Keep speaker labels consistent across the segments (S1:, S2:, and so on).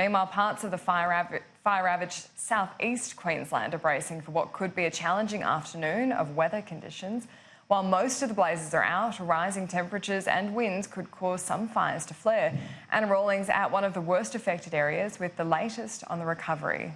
S1: Meanwhile, parts of the fire-ravaged southeast Queensland are bracing for what could be a challenging afternoon of weather conditions. While most of the blazes are out, rising temperatures and winds could cause some fires to flare. Anna Rawlings at one of the worst affected areas with the latest on the recovery.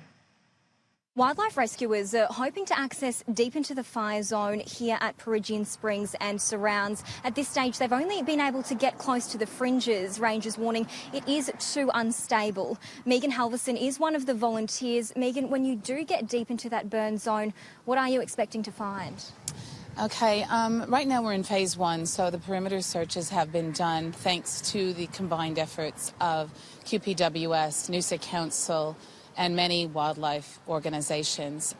S2: Wildlife rescuers are hoping to access deep into the fire zone here at Peregian Springs and surrounds. At this stage, they've only been able to get close to the fringes. Rangers warning it is too unstable. Megan Halverson is one of the volunteers. Megan, when you do get deep into that burn zone, what are you expecting to find?
S3: Okay, right now we're in phase 1, so the perimeter searches have been done thanks to the combined efforts of QPWS, Noosa Council, and many wildlife organizations.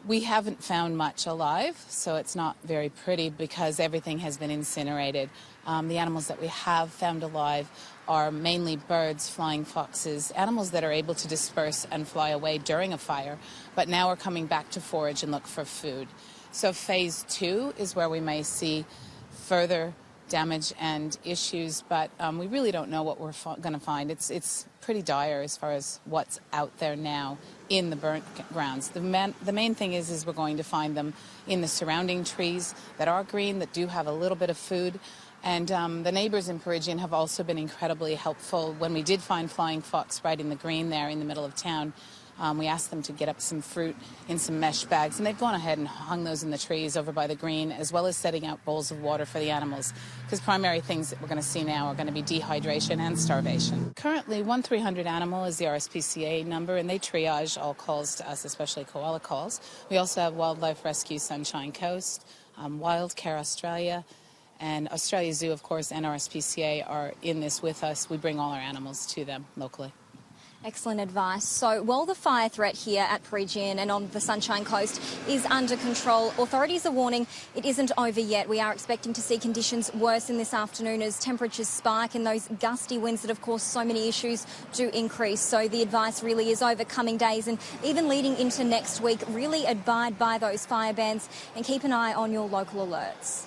S3: We haven't found much alive, so it's not very pretty because everything has been incinerated. The animals that we have found alive are mainly birds, flying foxes, animals that are able to disperse and fly away during a fire, but now are coming back to forage and look for food. So phase 2 is where we may see further damage and issues, but we really don't know what we're going to find. It's pretty dire as far as what's out there now in the burnt grounds. The main thing is we're going to find them in the surrounding trees that are green, that do have a little bit of food. And the neighbours in Peregian have also been incredibly helpful. When we did find flying fox right in the green there in the middle of town, we asked them to get up some fruit in some mesh bags, and they've gone ahead and hung those in the trees over by the green, as well as setting out bowls of water for the animals, because primary things that we're going to see now are going to be dehydration and starvation. Currently, 1-300 animal is the RSPCA number, and they triage all calls to us, especially koala calls. We also have Wildlife Rescue Sunshine Coast, Wildcare Australia, and Australia Zoo, of course, and RSPCA are in this with us. We bring all our animals to them locally.
S2: Excellent advice. So while the fire threat here at Peregian and on the Sunshine Coast is under control, authorities are warning it isn't over yet. We are expecting to see conditions worsen this afternoon as temperatures spike and those gusty winds that have caused so many issues do increase. So the advice really is over coming days and even leading into next week, really abide by those fire bans and keep an eye on your local alerts.